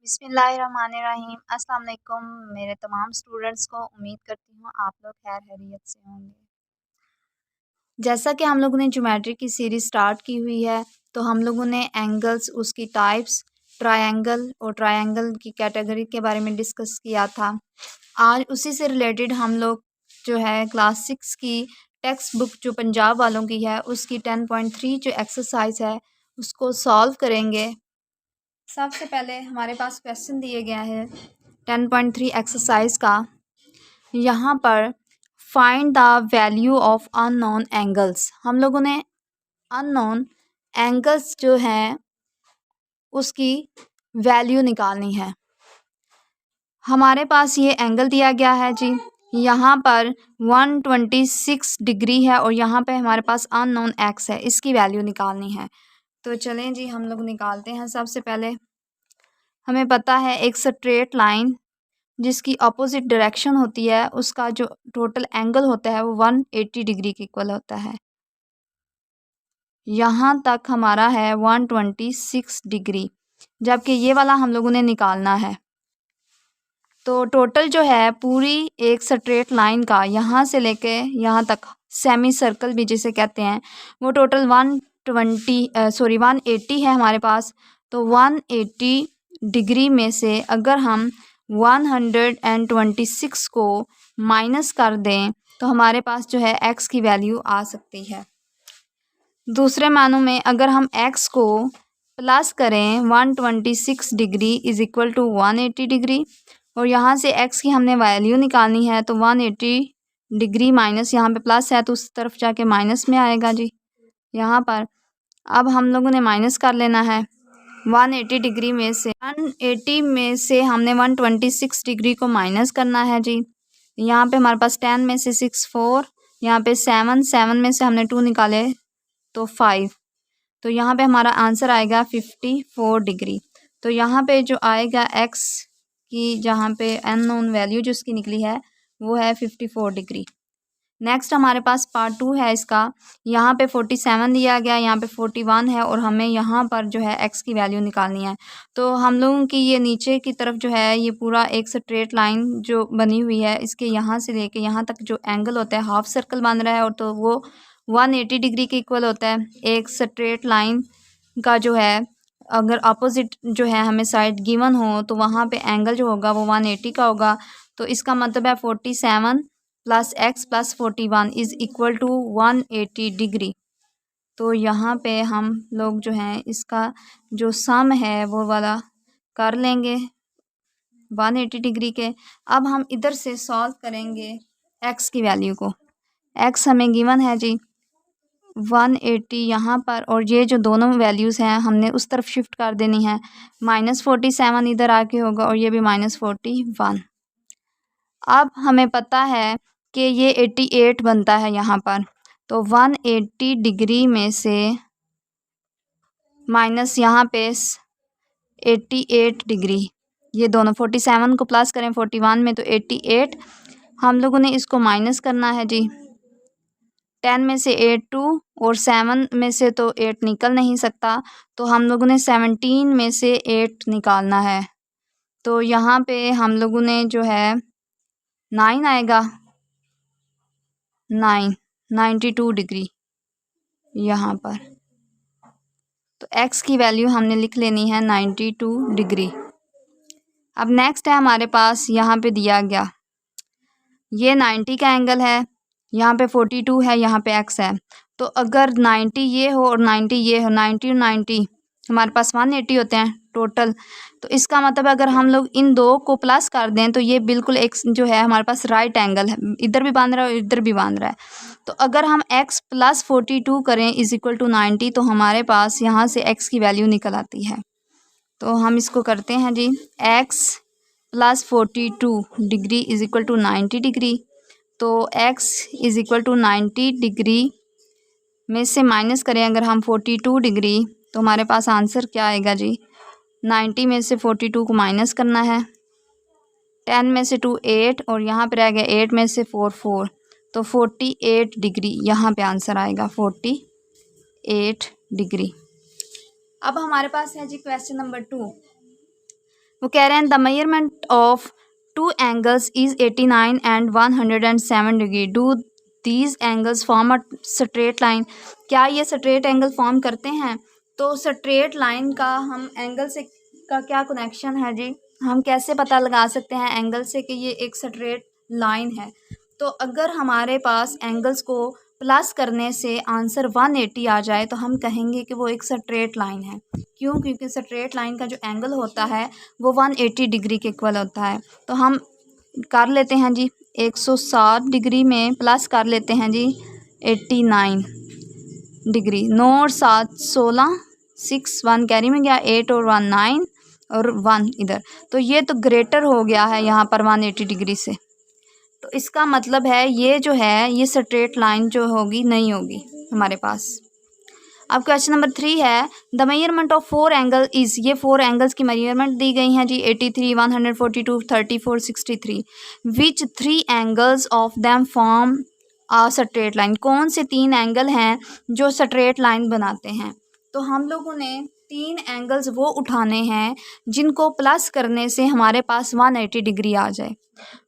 बिस्मिल्लाहिर्रहमानिर्रहीम। अस्सलाम वालेकुम मेरे तमाम स्टूडेंट्स को। उम्मीद करती हूँ आप लोग खैर खैरियत से होंगे। जैसा कि हम लोगों ने ज्योमेट्री की सीरीज़ स्टार्ट की हुई है, तो हम लोगों ने एंगल्स, उसकी टाइप्स, ट्रायंगल और ट्रायंगल की कैटेगरी के बारे में डिस्कस किया था। आज उसी से रिलेटेड हम लोग जो है क्लास 6 की टेक्स्ट बुक जो पंजाब वालों की है, उसकी 10.3 जो एक्सरसाइज है उसको सॉल्व करेंगे। सबसे पहले हमारे पास क्वेश्चन दिए गया है 10.3 एक्सरसाइज का। यहाँ पर find the value of unknown angles. हम लोगों ने अननोन एंगल्स जो हैं उसकी वैल्यू निकालनी है। हमारे पास ये एंगल दिया गया है जी, यहाँ पर 126 डिग्री है और यहाँ पे हमारे पास अननोन एक्स है, इसकी वैल्यू निकालनी है। तो चलें जी हम लोग निकालते हैं। सबसे पहले हमें पता है एक स्ट्रेट लाइन जिसकी अपोजिट डायरेक्शन होती है, उसका जो टोटल एंगल होता है वो 180 डिग्री के इक्वल होता है। यहाँ तक हमारा है 126 डिग्री, जबकि ये वाला हम लोगों ने निकालना है। तो टोटल जो है पूरी एक स्ट्रेट लाइन का यहाँ से लेके यहाँ तक, सेमी सर्कल भी जिसे कहते हैं, वो टोटल 180 है हमारे पास। तो 180 डिग्री में से अगर हम 126 को माइनस कर दें तो हमारे पास जो है एक्स की वैल्यू आ सकती है। दूसरे मानों में अगर हम एक्स को प्लस करें 126 degree is equal to 180 degree, और यहाँ से एक्स की हमने वैल्यू निकालनी है, तो 180 डिग्री माइनस यहाँ पे प्लस है तो उस तरफ जाके माइनस में आएगा जी यहाँ पर। अब हम लोगों ने माइनस कर लेना है 180 डिग्री में से, 180 में से हमने 126 डिग्री को माइनस करना है जी। यहाँ पे हमारे पास 10 में से 6 4, यहाँ पे 7 में से हमने 2 निकाले तो 5, तो यहाँ पे हमारा आंसर आएगा 54 डिग्री। तो यहाँ पे जो आएगा एक्स की, जहाँ पे अननोन वैल्यू जो उसकी निकली है वो है 54 डिग्री। नेक्स्ट हमारे पास पार्ट 2 है इसका। यहाँ पे 47 दिया गया, यहाँ पे 41 है और हमें यहाँ पर जो है एक्स की वैल्यू निकालनी है। तो हम लोगों की ये नीचे की तरफ जो है ये पूरा एक स्ट्रेट लाइन जो बनी हुई है, इसके यहाँ से लेके यहाँ तक जो एंगल होता है हाफ सर्कल बन रहा है, और तो वो 180 डिग्री के इक्वल होता है। एक स्ट्रेट लाइन का जो है अगर अपोजिट जो है हमें साइड गिवन हो तो वहाँ पे एंगल जो होगा वो 180 का होगा। तो इसका मतलब है 47 plus X plus 41 is equal to 180 degree. तो यहाँ पे हम लोग जो हैं इसका जो सम है वो वाला कर लेंगे 180 डिग्री के। अब हम इधर से सॉल्व करेंगे एक्स की वैल्यू को। एक्स हमें गिवन है जी 180 यहाँ पर, और ये जो दोनों वैल्यूज़ हैं हमने उस तरफ शिफ्ट कर देनी है। -47 इधर आके होगा और ये भी -41। अब हमें पता है कि ये 88 बनता है यहाँ पर, तो 180 डिग्री में से माइनस यहाँ पे 88 डिग्री, ये दोनों 47 को प्लस करें 41 में तो 88, हम लोगों ने इसको माइनस करना है जी। 10 में से 8 2 और 7 में से तो 8 निकल नहीं सकता, तो हम लोगों ने 17 में से 8 निकालना है। तो यहाँ पे हम लोगों ने जो है 9 आएगा, 92 डिग्री यहाँ पर। तो x की वैल्यू हमने लिख लेनी है 92 डिग्री। अब नेक्स्ट है हमारे पास, यहाँ पे दिया गया ये 90 का एंगल है, यहाँ पे 42 है, यहाँ पे x है। तो अगर 90 ये हो और 90 ये हो, 90 और 90 हमारे पास 180 होते हैं टोटल। तो इसका मतलब अगर हम लोग इन दो को प्लस कर दें तो ये बिल्कुल एक जो है हमारे पास राइट एंगल है, इधर भी बांध रहा है और इधर भी बांध रहा है। तो अगर हम x प्लस 42 करें इज इक्वल टू 90, तो हमारे पास यहाँ से x की वैल्यू निकल आती है। तो हम इसको करते हैं जी, x plus 42 degree is equal to 90 degree. तो x is equal to 90 degree में से माइनस करें अगर हम 42 डिग्री, तो हमारे पास आंसर क्या आएगा जी। 90 में से 42 को माइनस करना है, 10 में से 2 8 और यहाँ पे रह गया 8 में से 4 4, तो 48 डिग्री यहाँ पे आंसर आएगा 48 डिग्री। अब हमारे पास है जी क्वेश्चन नंबर 2। वो कह रहे हैं the measurement of two angles is 89 and 107 degree, do these angles form a straight line. क्या ये स्ट्रेट एंगल फॉर्म करते हैं? तो स्ट्रेट लाइन का हम एंगल से का क्या कनेक्शन है जी, हम कैसे पता लगा सकते हैं एंगल से कि ये एक स्ट्रेट लाइन है? तो अगर हमारे पास एंगल्स को प्लस करने से आंसर 180 आ जाए तो हम कहेंगे कि वो एक स्ट्रेट लाइन है। क्यों? क्योंकि स्ट्रेट लाइन का जो एंगल होता है वो 180 डिग्री के इक्वल होता है। तो हम कर लेते हैं जी 160 डिग्री में प्लस कर लेते हैं जी 89 डिग्री। 9 और 7 16, 6 1 कैरी में गया, 8 और 1 9 और 1 इधर, तो ये तो ग्रेटर हो गया है यहाँ पर 180 डिग्री से। तो इसका मतलब है ये जो है ये स्ट्रेट लाइन जो होगी नहीं होगी हमारे पास। अब क्वेश्चन नंबर 3 है the measurement of 4 angle is, ये 4 एंगल्स की मेजरमेंट दी गई हैं जी 83 142 34 63, विच 3 angles of them form uh straight line. कौन से 3 एंगल हैं जो स्ट्रेट लाइन बनाते हैं? तो हम लोगों ने 3 एंगल्स वो उठाने हैं जिनको प्लस करने से हमारे पास 180 डिग्री आ जाए।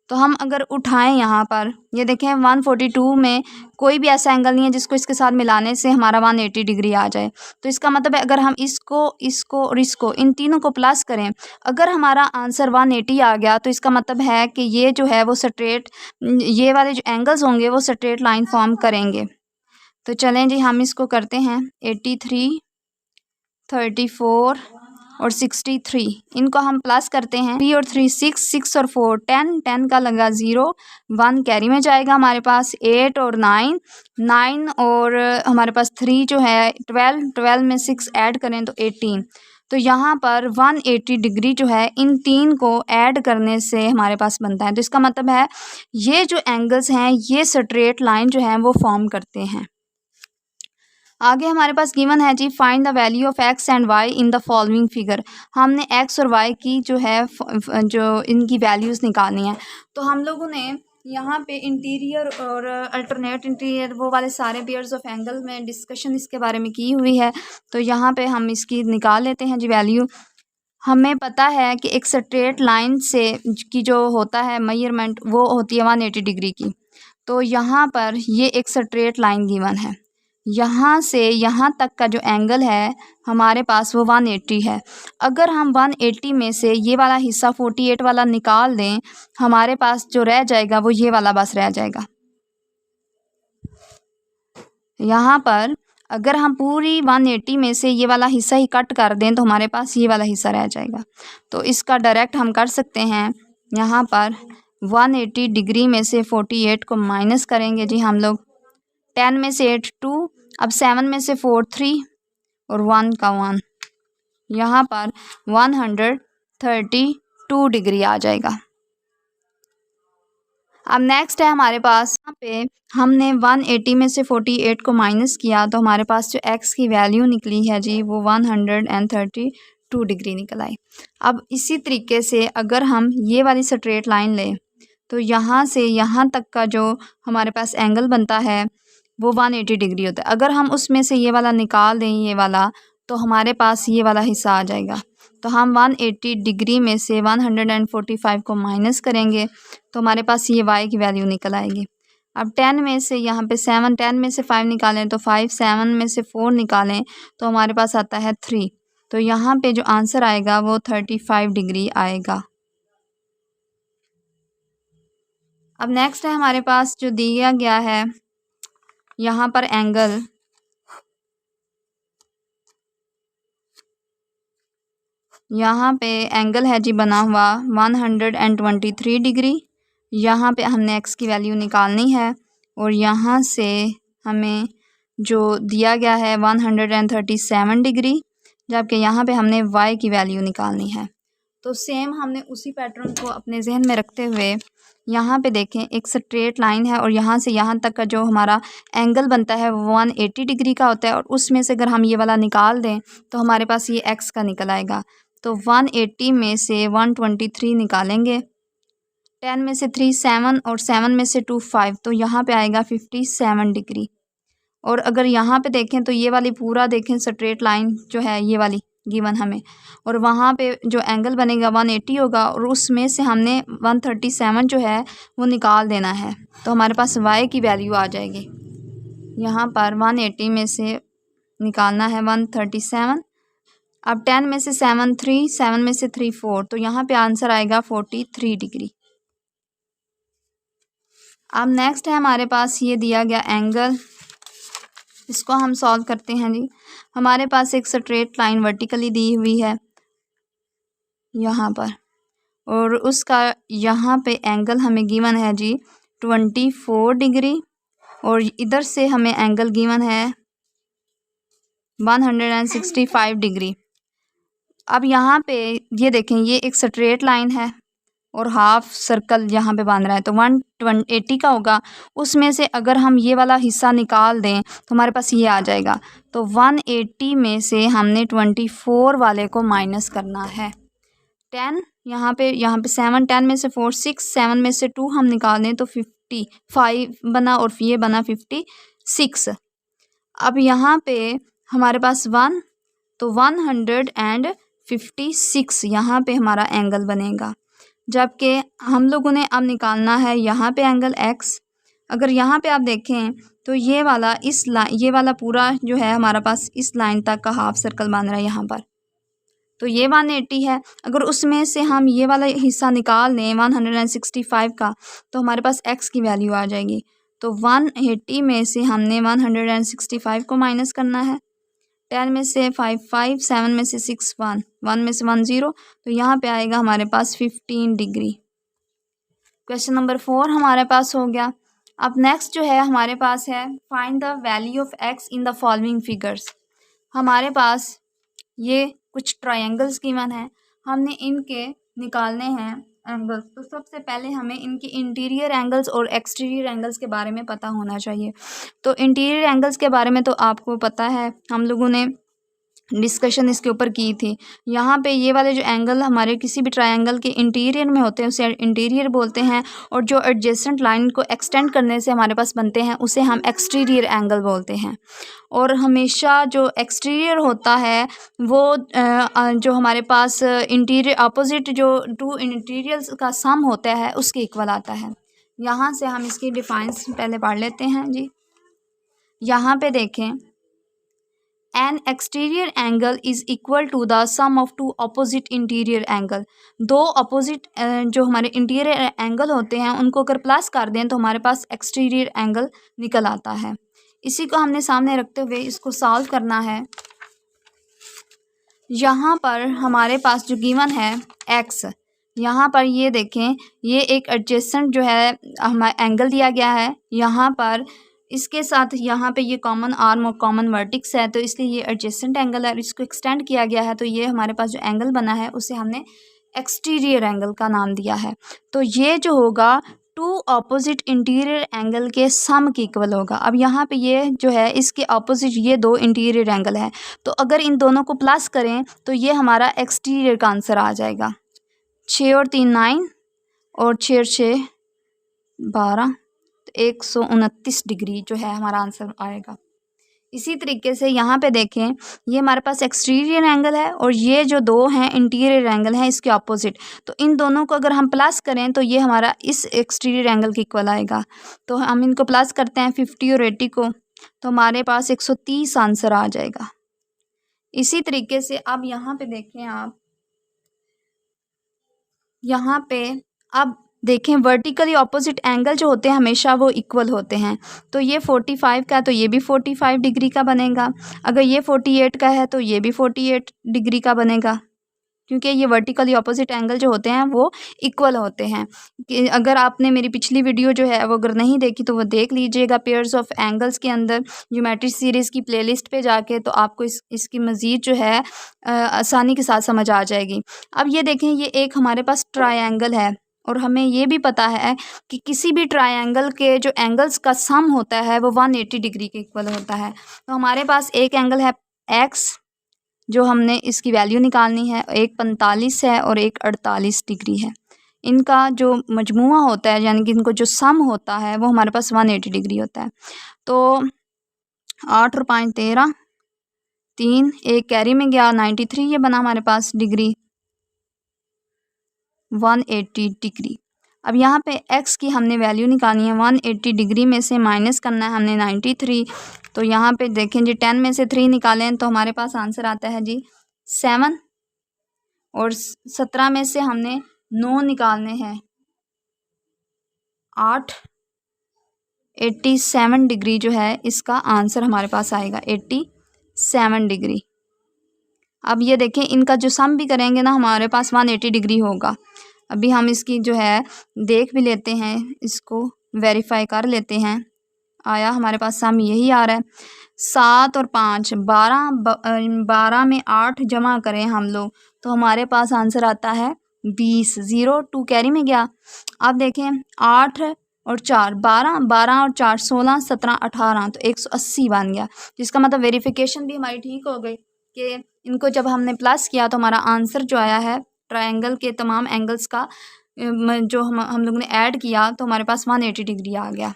तो हम अगर उठाएं यहाँ पर, ये देखें 142 में कोई भी ऐसा एंगल नहीं है जिसको इसके साथ मिलाने से हमारा 180 डिग्री आ जाए। तो इसका मतलब है अगर हम इसको इसको और इसको इन तीनों को प्लस करें, अगर हमारा आंसर 180 आ गया तो इसका मतलब है कि ये जो है वो स्ट्रेट, ये वाले जो एंगल्स होंगे वो स्ट्रेट लाइन फॉर्म करेंगे। तो चलें जी हम इसको करते हैं 83 34 और 63, इनको हम प्लस करते हैं। 3 और 3 6, 6 और 4 10, 10 का लगा 0, 1 कैरी में जाएगा हमारे पास, 8 और 9, 9 और हमारे पास 3 जो है 12, 12 में 6 ऐड करें तो 18। तो यहाँ पर 180 डिग्री जो है इन 3 को ऐड करने से हमारे पास बनता है। तो इसका मतलब है ये जो एंगल्स हैं ये स्ट्रेट लाइन जो है वो फॉर्म करते हैं। आगे हमारे पास गिवन है जी find the value of X and Y in the following figure. हमने एक्स और वाई की जो है जो इनकी वैल्यूज़ निकालनी है। तो हम लोगों ने यहाँ पे इंटीरियर और अल्टरनेट इंटीरियर वो वाले सारे पेयर्स ऑफ एंगल में डिस्कशन इसके बारे में की हुई है। तो यहाँ पे हम इसकी निकाल लेते हैं जी वैल्यू। हमें पता है कि एक स्ट्रेट लाइन से की जो होता है मेजरमेंट वो होती है 180 डिग्री की। तो यहाँ पर ये एक स्ट्रेट लाइन गिवन है, यहाँ से यहाँ तक का जो एंगल है हमारे पास वो 180 है। अगर हम 180 में से ये वाला हिस्सा 48 वाला निकाल दें, हमारे पास जो रह जाएगा वो ये वाला बस रह जाएगा। यहाँ पर अगर हम पूरी 180 में से ये वाला हिस्सा ही कट कर दें तो हमारे पास ये वाला हिस्सा रह जाएगा। तो इसका डायरेक्ट हम कर सकते हैं, यहाँ पर 180 डिग्री में से 48 को माइनस करेंगे जी हम लोग। 10 में से 8 2, अब 7 में से 4 3 और 1 का 1, यहाँ पर 132 डिग्री आ जाएगा। अब नेक्स्ट है हमारे पास, यहाँ पे हमने 180 में से 48 को माइनस किया तो हमारे पास जो x की वैल्यू निकली है जी वो 132 डिग्री निकल आई। अब इसी तरीके से अगर हम ये वाली स्ट्रेट लाइन लें तो यहाँ से यहाँ तक का जो हमारे पास एंगल बनता है वो 180 डिग्री होता है। अगर हम उसमें से ये वाला निकाल दें ये वाला, तो हमारे पास ये वाला हिस्सा आ जाएगा। तो हम 180 डिग्री में से 145 को माइनस करेंगे तो हमारे पास ये y की वैल्यू निकल आएगी। अब 10 में से यहाँ पे 7, 10 में से 5 निकालें तो 5, 7 में से 4 निकालें तो हमारे पास आता है 3। तो यहाँ पे जो आंसर आएगा वो 35 डिग्री आएगा। अब नेक्स्ट है हमारे पास जो दिया गया है यहाँ पर एंगल, यहाँ पे एंगल है जी बना हुआ 123 डिग्री। यहाँ पे हमने x की वैल्यू निकालनी है और यहाँ से हमें जो दिया गया है 137 डिग्री, जबकि यहाँ पे हमने y की वैल्यू निकालनी है। तो सेम हमने उसी पैटर्न को अपने जहन में रखते हुए यहाँ पे देखें एक स्ट्रेट लाइन है और यहाँ से यहाँ तक का जो हमारा एंगल बनता है वो 180 डिग्री का होता है और उसमें से अगर हम ये वाला निकाल दें तो हमारे पास ये x का निकल आएगा। तो 180 में से 123 निकालेंगे, 10 में से 3 7 और 7 में से 2 5, तो यहाँ पे आएगा 57 डिग्री। और अगर यहाँ पे देखें तो ये वाली पूरा देखें स्ट्रेट लाइन जो है ये वाली गिवन हमें, और वहाँ पे जो एंगल बनेगा 180 होगा, और उसमें से हमने 137 जो है वो निकाल देना है। तो हमारे पास y की वैल्यू आ जाएगी। यहाँ पर 180 में से निकालना है 137। अब 10 में से 7 3, 7 में से 3 4, तो यहाँ पे आंसर आएगा 43 डिग्री। अब नेक्स्ट है हमारे पास ये दिया गया एंगल, इसको हम सॉल्व करते हैं जी। हमारे पास एक स्ट्रेट लाइन वर्टिकली दी हुई है यहाँ पर, और उसका यहाँ पे एंगल हमें गिवन है जी 24 डिग्री, और इधर से हमें एंगल गिवन है 165 डिग्री। अब यहाँ पे ये देखें, ये एक स्ट्रेट लाइन है और हाफ सर्कल यहाँ पे बांध रहा है, तो 180 का होगा। उसमें से अगर हम ये वाला हिस्सा निकाल दें तो हमारे पास ये आ जाएगा। तो 180 में से हमने 24 वाले को माइनस करना है। 10 यहाँ पे 7, 10 में से 4 6, 7 में से 2 हम निकाल दें तो 55 बना, और ये बना 56। अब यहाँ पे हमारे पास 1, तो 156 यहाँ पे हमारा एंगल बनेगा। जबकि हम लोगों ने अब निकालना है यहाँ पे एंगल x। अगर यहाँ पे आप देखें तो ये वाला ये वाला पूरा जो है हमारा पास इस लाइन तक का हाफ सर्कल बन रहा है यहाँ पर, तो ये 180 है। अगर उसमें से हम ये वाला हिस्सा निकाल दें 165 का, तो हमारे पास x की वैल्यू आ जाएगी। तो 180 में से हमने 165 को माइनस करना है। 10 में से 5 5, 7 में से 6 1, 1 में से 1 0, तो यहाँ पे आएगा हमारे पास 15 डिग्री। क्वेश्चन नंबर 4 हमारे पास हो गया। अब नेक्स्ट जो है हमारे पास है find the value of x in the following figures. हमारे पास ये कुछ ट्रायंगल्स गिवन है, हमने इनके निकालने हैं एंगल्स। तो सबसे पहले हमें इनके इंटीरियर एंगल्स और एक्सटीरियर एंगल्स के बारे में पता होना चाहिए। तो इंटीरियर एंगल्स के बारे में तो आपको पता है, हम लोगों ने डिस्कशन इसके ऊपर की थी। यहाँ पे ये वाले जो एंगल हमारे किसी भी ट्रायंगल के इंटीरियर में होते हैं उसे इंटीरियर बोलते हैं, और जो एडजेसेंट लाइन को एक्सटेंड करने से हमारे पास बनते हैं उसे हम एक्सटीरियर एंगल बोलते हैं। और हमेशा जो एक्सटीरियर होता है वो जो हमारे पास इंटीरियर अपोजिट जो टू इंटीरियर्स का सम होता है उसके इक्वल आता है। यहाँ से हम इसकी डिफाइंस पहले पढ़ लेते हैं जी। यहाँ पे देखें, an exterior angle is equal to the sum of two opposite interior angle. दो अपोजिट जो हमारे इंटीरियर एंगल होते हैं उनको अगर प्लस कर दें तो हमारे पास एक्सटीरियर एंगल निकल आता है। इसी को हमने सामने रखते हुए इसको सॉल्व करना है। यहाँ पर हमारे पास जो गिवन है एक्स, यहाँ पर ये देखें, ये एक एडजेसेंट जो है हमारा एंगल दिया गया है। यहाँ पर इसके साथ यहाँ पे ये कॉमन आर्म और कॉमन वर्टिक्स है, तो इसलिए ये एडजेसेंट एंगल है और इसको एक्सटेंड किया गया है। तो ये हमारे पास जो एंगल बना है उसे हमने एक्सटीरियर एंगल का नाम दिया है। तो ये जो होगा टू अपोजिट इंटीरियर एंगल के सम के इक्वल होगा। अब यहाँ पे ये जो है इसके अपोजिट ये दो इंटीरियर एंगल है, तो अगर इन दोनों को प्लस करें तो ये हमारा एक्सटीरियर का आंसर आ जाएगा। 6 और 3 9 और 6 और 6 12, 129 डिग्री जो है हमारा आंसर आएगा। इसी तरीके से यहाँ पे देखें, ये हमारे पास एक्सटीरियर एंगल है और ये जो दो हैं इंटीरियर एंगल हैं इसके अपोजिट, तो इन दोनों को अगर हम प्लस करें तो ये हमारा इस एक्सटीरियर एंगल के इक्वल आएगा। तो हम इनको प्लस करते हैं 50 और 80 को, तो हमारे पास 130 आंसर आ जाएगा। इसी तरीके से अब यहाँ पे देखें, आप यहाँ पे अब देखें वर्टिकली ऑपोजिट एंगल जो होते हैं हमेशा वो इक्वल होते हैं। तो ये 45 का है तो ये भी 45 डिग्री का बनेगा। अगर ये 48 का है तो ये भी 48 डिग्री का बनेगा, क्योंकि ये वर्टिकली ऑपोजिट एंगल जो होते हैं वो इक्वल होते हैं। कि अगर आपने मेरी पिछली वीडियो जो है वो अगर नहीं देखी तो वो देख लीजिएगा, पेयर्स ऑफ एंगल्स के अंदर ज्योमेट्री सीरीज़ की प्लेलिस्ट पे जाके, तो आपको इसकी मज़ीद जो है आसानी के साथ समझ आ जाएगी। अब ये देखें, ये एक हमारे पास ट्रायंगल है और हमें ये भी पता है कि किसी भी ट्रायंगल के जो एंगल्स का सम होता है वो 180 डिग्री के इक्वल होता है। तो हमारे पास एक एंगल है एक्स जो हमने इसकी वैल्यू निकालनी है, एक 45 है और एक 48 डिग्री है। इनका जो मजमुआ होता है यानी कि इनको जो सम होता है वो हमारे पास 180 डिग्री होता है। तो 8 और 5 13, 3 एक कैरी में गया 93, ये बना हमारे पास डिग्री 180 डिग्री। अब यहाँ पे x की हमने वैल्यू निकालनी है। 180 डिग्री में से माइनस करना है हमने 93। तो यहाँ पे देखें जी 10 में से 3 निकालें तो हमारे पास आंसर आता है जी 7, और 17 में से हमने 9 निकालने हैं 8। 87 डिग्री जो है इसका आंसर हमारे पास आएगा 87 डिग्री। अब ये देखें इनका जो सम भी करेंगे ना हमारे पास 180 डिग्री होगा। अभी हम इसकी जो है देख भी लेते हैं, इसको वेरीफाई कर लेते हैं। आया हमारे पास सम यही आ रहा है 7 और 5 12 में 8 जमा करें हम लोग तो हमारे पास आंसर आता है 20। 0 2 कैरी में गया। अब देखें 8 और 4 12, 12 और 4 16, 17 18 तो 180 बन गया। जिसका मतलब वेरिफिकेशन भी हमारी ठीक हो गई कि इनको जब हमने प्लस किया तो हमारा आंसर जो आया है ट्रायंगल के तमाम एंगल्स का जो हम लोग ने ऐड किया तो हमारे पास 180 डिग्री आ गया।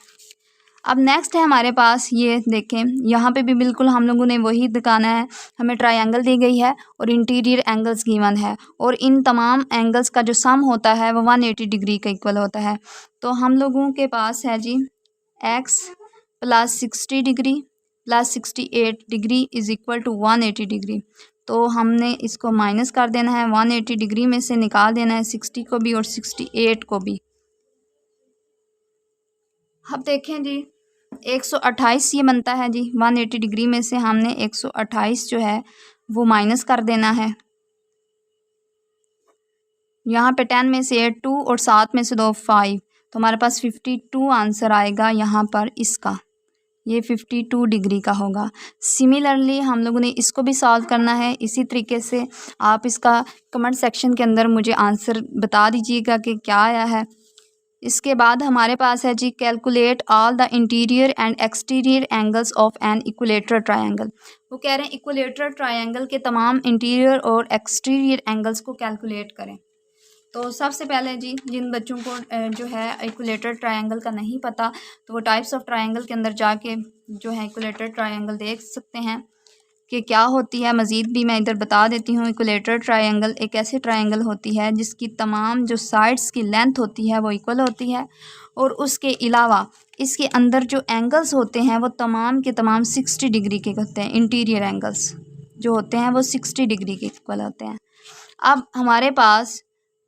अब नेक्स्ट है हमारे पास, ये देखें यहाँ पे भी बिल्कुल हम लोगों ने वही दिखाना है। हमें ट्रायंगल दी गई है और इंटीरियर एंगल्स गिवन है और इन तमाम एंगल्स का जो सम होता है वो 180 डिग्री का इक्वल होता है। तो हम लोगों के पास है जी x plus 60 degree plus 68 degree is equal to 180 degree. तो हमने इसको माइनस कर देना है, 180 डिग्री में से निकाल देना है 60 को भी और 68 को भी। अब देखें जी 128 ये बनता है जी। 180 डिग्री में से हमने 128 जो है वो माइनस कर देना है। यहाँ पे 10 में से 8 2 और 7 में से 2 5 तो हमारे पास 52 आंसर आएगा यहाँ पर इसका। ये 52 डिग्री का होगा। सिमिलरली हम लोगों ने इसको भी सॉल्व करना है। इसी तरीके से आप इसका कमेंट सेक्शन के अंदर मुझे आंसर बता दीजिएगा कि क्या आया है। इसके बाद हमारे पास है जी calculate all the interior and exterior angles of an equilateral triangle. वो कह रहे हैं इक्विलेटरल ट्रायंगल के तमाम इंटीरियर और एक्सटीरियर एंगल्स को कैलकुलेट करें। तो सबसे पहले जी जिन बच्चों को जो है इक्विलेटरल ट्रायंगल का नहीं पता तो वो टाइप्स ऑफ ट्रायंगल के अंदर जाके जो है इक्विलेटरल ट्रायंगल देख सकते हैं कि क्या होती है। मज़ीद भी मैं इधर बता देती हूँ। इक्विलेटरल ट्रायंगल एक ऐसी ट्रायंगल होती है जिसकी तमाम जो साइड्स की लेंथ होती है वो इक्वल होती है और उसके अलावा इसके अंदर जो एंगल्स होते हैं वो तमाम के तमाम 60 डिग्री के होते हैं। इंटीरियर एंगल्स जो होते हैं वो 60 डिग्री के इक्वल होते हैं। अब हमारे पास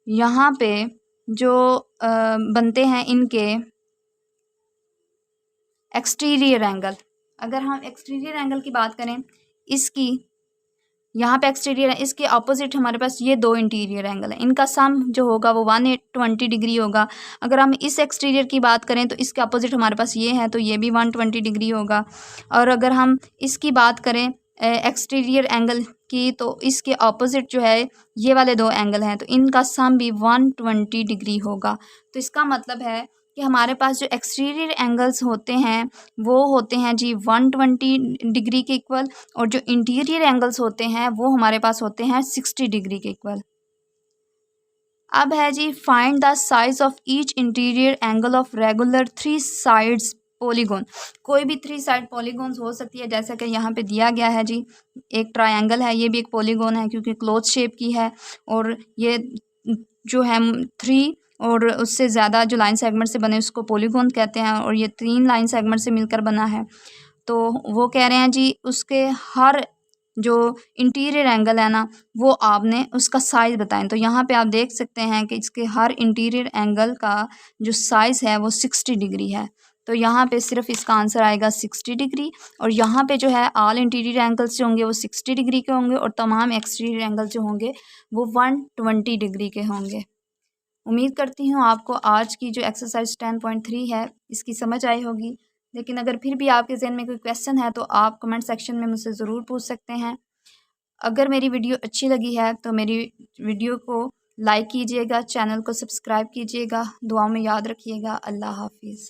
यहाँ पे जो बनते हैं इनके एक्सटीरियर एंगल, अगर हम एक्सटीरियर एंगल की बात करें इसकी यहाँ पे एक्सटीरियर है, इसके अपोजिट हमारे पास ये 2 इंटीरियर एंगल है। इनका सम जो होगा वो 120 डिग्री होगा। अगर हम इस एक्सटीरियर की बात करें तो इसके अपोजिट हमारे पास ये है तो ये भी 120 डिग्री होगा। और अगर हम इसकी बात करें एक्सटीरियर एंगल की तो इसके अपोजिट जो है ये वाले 2 एंगल हैं तो इनका सम भी 120 डिग्री होगा। तो इसका मतलब है कि हमारे पास जो एक्सटीरियर एंगल्स होते हैं वो होते हैं जी 120 डिग्री के इक्वल और जो इंटीरियर एंगल्स होते हैं वो हमारे पास होते हैं 60 डिग्री के इक्वल। अब है जी find the size of each interior angle of regular 3 sides polygon. कोई भी 3 साइड पॉलीगॉन्स हो सकती है जैसा कि यहाँ पे दिया गया है जी। एक ट्रायंगल है, ये भी एक पॉलीगॉन है क्योंकि क्लोज शेप की है और ये जो है 3 और उससे ज़्यादा जो लाइन सेगमेंट से बने उसको पॉलीगॉन कहते हैं और ये 3 लाइन सेगमेंट से मिलकर बना है। तो वो कह रहे हैं जी उसके हर जो इंटीरियर एंगल है ना वो आपने उसका साइज़ बताएं। तो यहाँ पे आप देख सकते हैं कि इसके हर इंटीरियर एंगल का जो साइज़ है वो 60 डिग्री है। तो यहाँ पे सिर्फ इसका आंसर आएगा 60 डिग्री और यहाँ पे जो है ऑल इंटीरियर एंगल्स जो होंगे वो 60 डिग्री के होंगे और तमाम एक्सटीरियर एंगल जो होंगे वो 120 डिग्री के होंगे। उम्मीद करती हूँ आपको आज की जो एक्सरसाइज 10.3 है इसकी समझ आई होगी। लेकिन अगर फिर भी आपके ज़हन में कोई क्वेश्चन है तो आप कमेंट सेक्शन में मुझसे ज़रूर पूछ सकते हैं। अगर मेरी वीडियो अच्छी लगी है तो मेरी वीडियो को लाइक कीजिएगा, चैनल को सब्सक्राइब कीजिएगा। दुआओं में याद रखिएगा। अल्लाह हाफिज़।